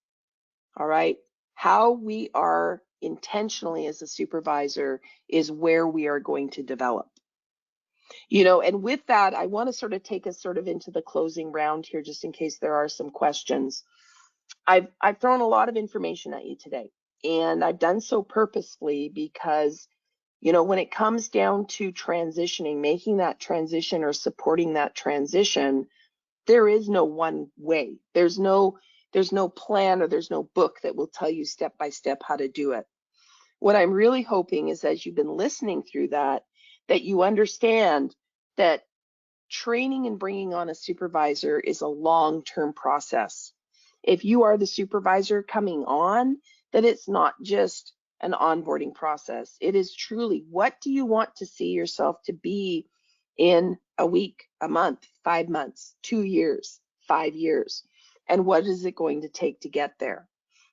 All right. How we are intentionally as a supervisor is where we are going to develop. And with that, I want to sort of take us sort of into the closing round here, just in case there are some questions. I've thrown a lot of information at you today, and I've done so purposefully because, when it comes down to transitioning, making that transition or supporting that transition, there is no one way. There's no plan or there's no book that will tell you step by step how to do it. What I'm really hoping is, as you've been listening through that you understand that training and bringing on a supervisor is a long-term process. If you are the supervisor coming on, that it's not just an onboarding process. It is truly, what do you want to see yourself to be in a week, a month, 5 months, 2 years, 5 years? And what is it going to take to get there?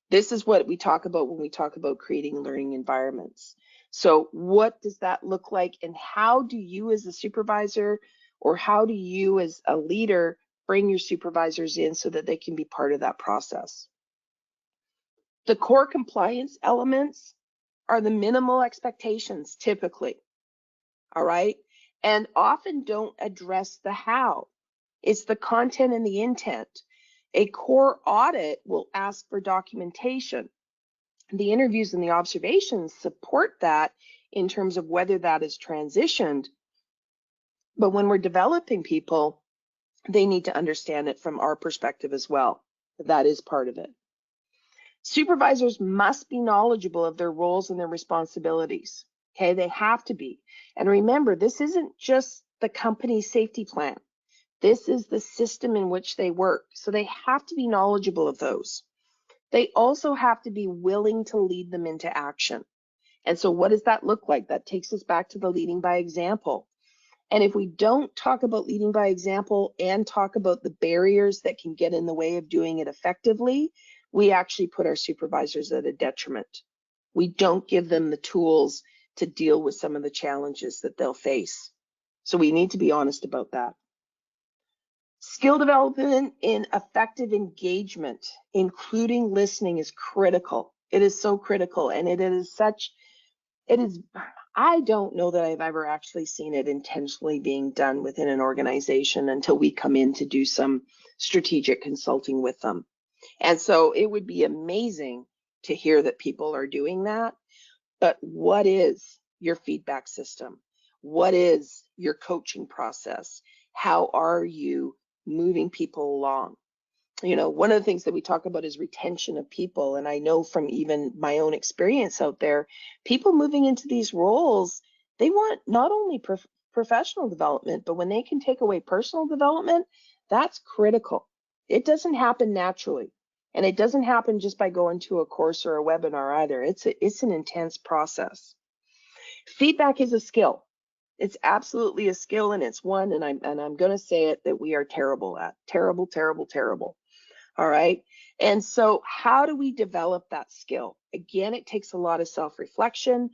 This is what we talk about when we talk about creating learning environments. So what does that look like, and how do you as a supervisor, or how do you as a leader bring your supervisors in so that they can be part of that process? The core compliance elements are the minimal expectations typically, all right? And often don't address the how. It's the content and the intent. A core audit will ask for documentation. The interviews and the observations support that in terms of whether that is transitioned. But when we're developing people, they need to understand it from our perspective as well. That is part of it. Supervisors must be knowledgeable of their roles and their responsibilities. Okay, they have to be. And remember, this isn't just the company's safety plan. This is the system in which they work. So they have to be knowledgeable of those. They also have to be willing to lead them into action. And so what does that look like? That takes us back to the leading by example. And if we don't talk about leading by example and talk about the barriers that can get in the way of doing it effectively, we actually put our supervisors at a detriment. We don't give them the tools to deal with some of the challenges that they'll face. So we need to be honest about that. Skill development in effective engagement, including listening, is critical. It is so critical, and I don't know that I've ever actually seen it intentionally being done within an organization until we come in to do some strategic consulting with them. And so it would be amazing to hear that people are doing that. But what is your feedback system? What is your coaching process? How are you moving people along? One of the things that we talk about is retention of people. And I know from even my own experience out there, people moving into these roles, they want not only professional development, but when they can take away personal development, that's critical. It doesn't happen naturally. And it doesn't happen just by going to a course or a webinar either. It's an intense process. Feedback is a skill. It's absolutely a skill, and it's one, and I'm going to say it, that we are terrible at. Terrible, terrible, terrible. All right. And so how do we develop that skill? Again, it takes a lot of self-reflection,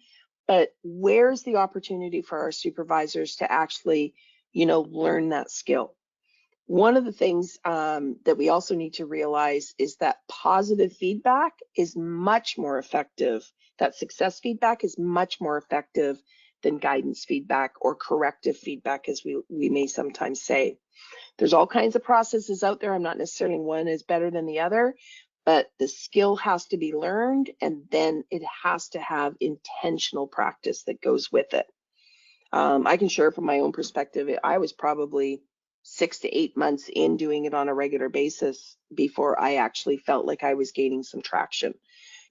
but where's the opportunity for our supervisors to actually, learn that skill? One of the things that we also need to realize is that positive feedback is much more effective. That success feedback is much more effective than guidance feedback or corrective feedback, as we may sometimes say. There's all kinds of processes out there. I'm not necessarily one is better than the other, but the skill has to be learned, and then it has to have intentional practice that goes with it. I can share from my own perspective, I was probably 6 to 8 months in doing it on a regular basis before I actually felt like I was gaining some traction.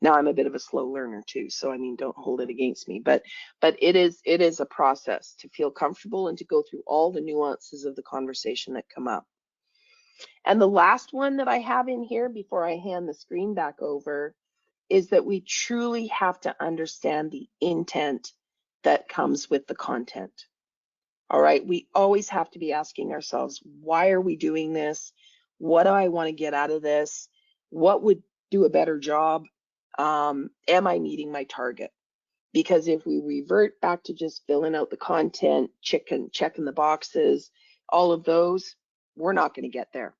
Now I'm a bit of a slow learner too, so I mean, don't hold it against me, but it is a process to feel comfortable and to go through all the nuances of the conversation that come up. And the last one that I have in here before I hand the screen back over is that we truly have to understand the intent that comes with the content. All right, we always have to be asking ourselves, why are we doing this? What do I want to get out of this? What would do a better job? Am I meeting my target? Because if we revert back to just filling out the content, checking the boxes, all of those, we're not going to get there.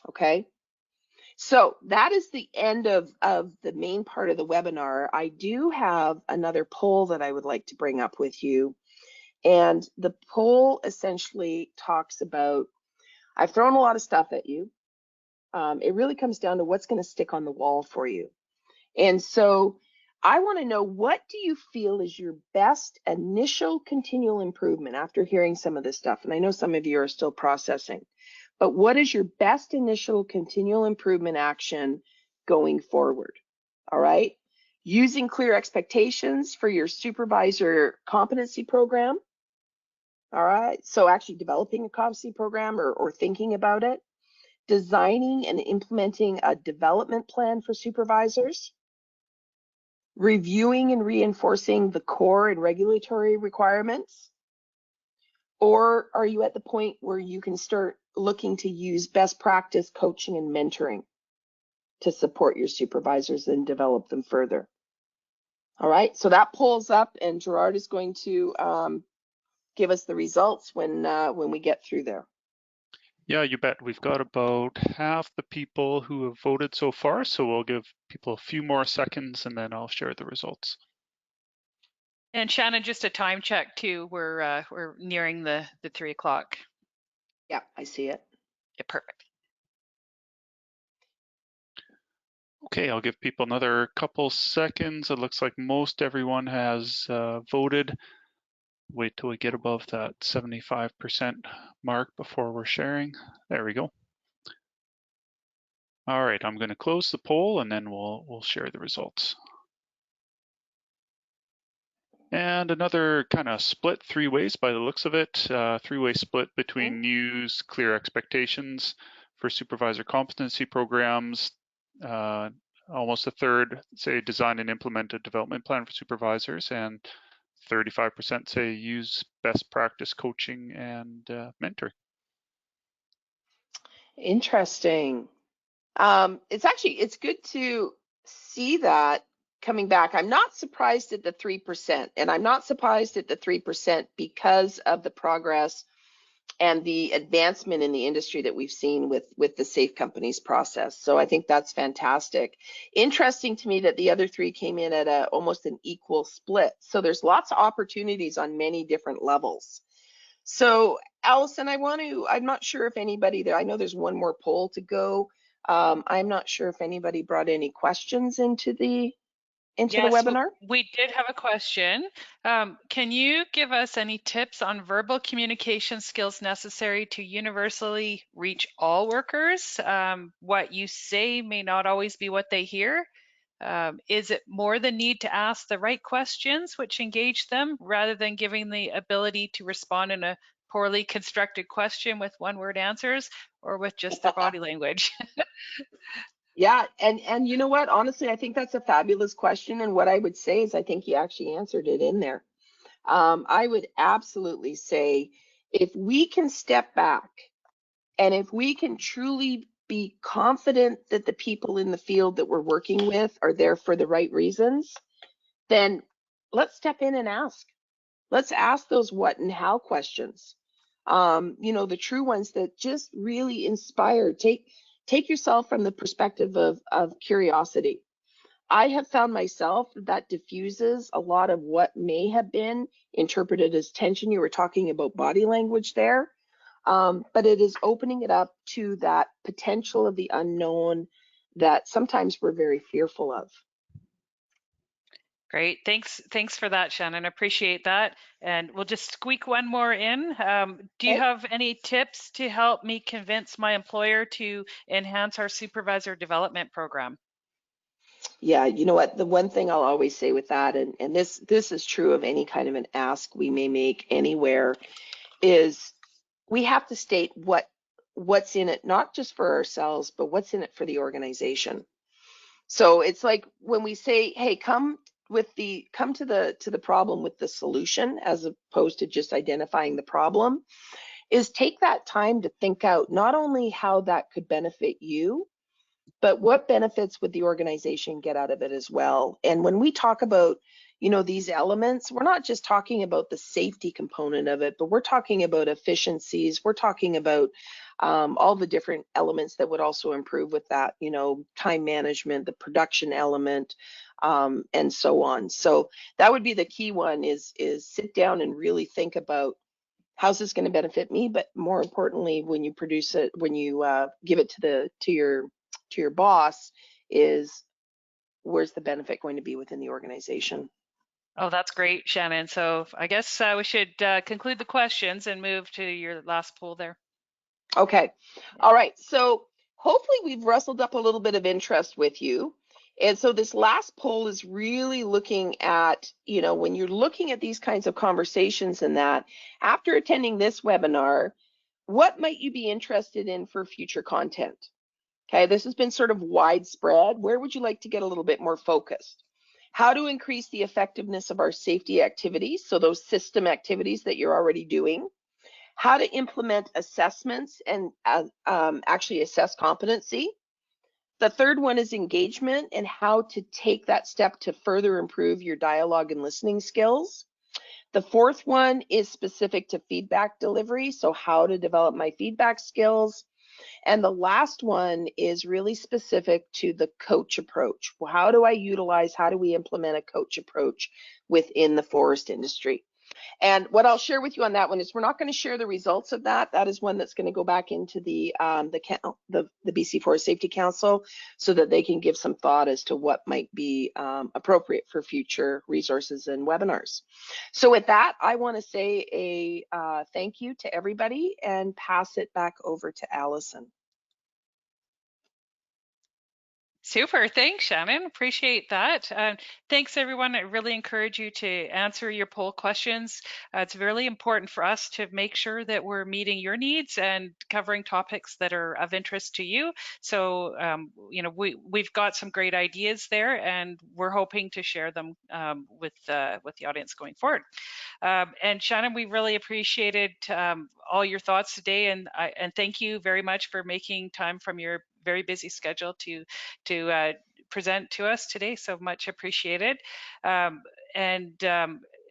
Okay. So that is the end of the main part of the webinar. I do have another poll that I would like to bring up with you. And the poll essentially talks about, I've thrown a lot of stuff at you. It really comes down to what's going to stick on the wall for you. And so I want to know, what do you feel is your best initial continual improvement after hearing some of this stuff? And I know some of you are still processing, but what is your best initial continual improvement action going forward? All right. Using clear expectations for your supervisor competency program. All right. So actually developing a competency program or thinking about it. Designing and implementing a development plan for supervisors. Reviewing and reinforcing the core and regulatory requirements? Or are you at the point where you can start looking to use best practice coaching and mentoring to support your supervisors and develop them further? All right, so that pulls up, and Gerard is going to give us the results when we get through there. Yeah, you bet. We've got about half the people who have voted so far, so we'll give people a few more seconds and then I'll share the results. And Shannon, just a time check too. We're nearing the 3 o'clock. Yeah, I see it. Yeah, perfect. Okay, I'll give people another couple seconds. It looks like most everyone has voted. Wait till we get above that 75% mark before we're sharing. There we go. All right, I'm going to close the poll and then we'll share the results. And another kind of split 3 ways by the looks of it, 3-way split between use clear expectations for supervisor competency programs. Almost a third say design and implement a development plan for supervisors, and 35% say use best practice coaching and mentoring. Interesting. It's good to see that coming back. I'm not surprised at the 3%, and I'm not surprised at the 3% because of the progress and the advancement in the industry that we've seen with the Safe Companies process. So I think that's fantastic. Interesting to me that the other 3 came in at almost an equal split. So there's lots of opportunities on many different levels. So Allison, I'm not sure if anybody there, I know there's one more poll to go. I'm not sure if anybody brought any questions into the webinar. We did have a question. Can you give us any tips on verbal communication skills necessary to universally reach all workers? What you say may not always be what they hear. Is it more the need to ask the right questions which engage them rather than giving the ability to respond in a poorly constructed question with one-word answers or with just their body language? Yeah, and you know what? Honestly, I think that's a fabulous question. And what I would say is I think you actually answered it in there. I would absolutely say if we can step back and if we can truly be confident that the people in the field that we're working with are there for the right reasons, then let's step in and ask. Let's ask those what and how questions. The true ones that just really inspire. Take yourself from the perspective of curiosity. I have found myself that diffuses a lot of what may have been interpreted as tension. You were talking about body language there, but it is opening it up to that potential of the unknown that sometimes we're very fearful of. Great. Thanks for that, Shannon. Appreciate that. And we'll just squeak one more in. Do you have any tips to help me convince my employer to enhance our supervisor development program? Yeah, you know what? The one thing I'll always say with that, and this is true of any kind of an ask we may make anywhere, is we have to state what's in it, not just for ourselves, but what's in it for the organization. So it's like when we say, hey, come come to the problem with the solution as opposed to just identifying the problem, is take that time to think out not only how that could benefit you, but what benefits would the organization get out of it as well. And when we talk about, you know, these elements, we're not just talking about the safety component of it, but we're talking about efficiencies. We're talking about all the different elements that would also improve with that, you know, time management, the production element, and so on. So that would be the key one, is sit down and really think about how's this going to benefit me, but more importantly, when you produce it, when you give it to your boss, is where's the benefit going to be within the organization. Oh, that's great, Shannon. So I guess we should conclude the questions and move to your last poll there. Okay. All right. So hopefully we've rustled up a little bit of interest with you. And so this last poll is really looking at, you know, when you're looking at these kinds of conversations and that, after attending this webinar, what might you be interested in for future content? Okay, this has been sort of widespread. Where would you like to get a little bit more focused? How to increase the effectiveness of our safety activities, so those system activities that you're already doing. How to implement assessments and actually assess competency. The third one is engagement and how to take that step to further improve your dialogue and listening skills. The fourth one is specific to feedback delivery, so how to develop my feedback skills. And the last one is really specific to the coach approach. Well, how do we implement a coach approach within the forest industry? And what I'll share with you on that one is we're not going to share the results of that. That is one that's going to go back into the BC Forest Safety Council so that they can give some thought as to what might be appropriate for future resources and webinars. So with that, I want to say a thank you to everybody and pass it back over to Allison. Super. Thanks, Shannon. Appreciate that. Thanks, everyone. I really encourage you to answer your poll questions. It's really important for us to make sure that we're meeting your needs and covering topics that are of interest to you. So, you know, we've got some great ideas there, and we're hoping to share them with the audience going forward. And Shannon, we really appreciated all your thoughts today, and thank you very much for making time from your very busy schedule to present to us today. So much appreciated.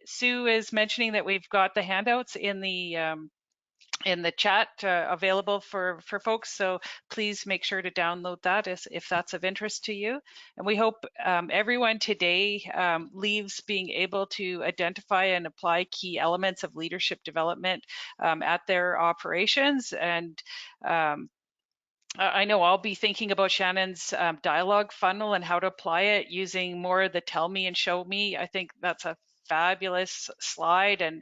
Sue is mentioning that we've got the handouts in the chat available for folks, so please make sure to download that if that's of interest to you. And we hope everyone today leaves being able to identify and apply key elements of leadership development at their operations. And I know I'll be thinking about Shannon's dialogue funnel and how to apply it using more of the tell me and show me. I think that's a fabulous slide and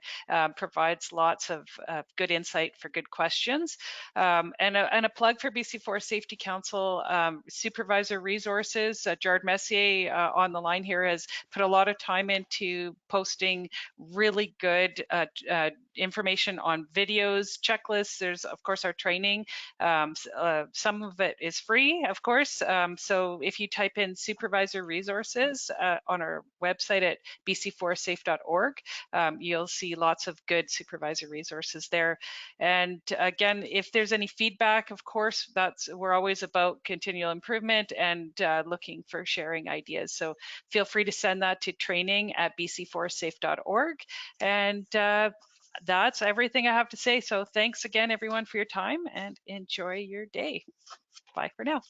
provides lots of good insight for good questions. And a plug for BC Forest Safety Council supervisor resources. Jared Messier on the line here has put a lot of time into posting really good information on videos, checklists. There's of course our training. Some of it is free, of course. So if you type in supervisor resources on our website at bcforestsafe.org, you'll see lots of good supervisor resources there. And again, if there's any feedback, of course, we're always about continual improvement and looking for sharing ideas. So feel free to send that to training@bcforestsafe.org. And that's everything I have to say. So thanks again, everyone, for your time, and enjoy your day. Bye for now.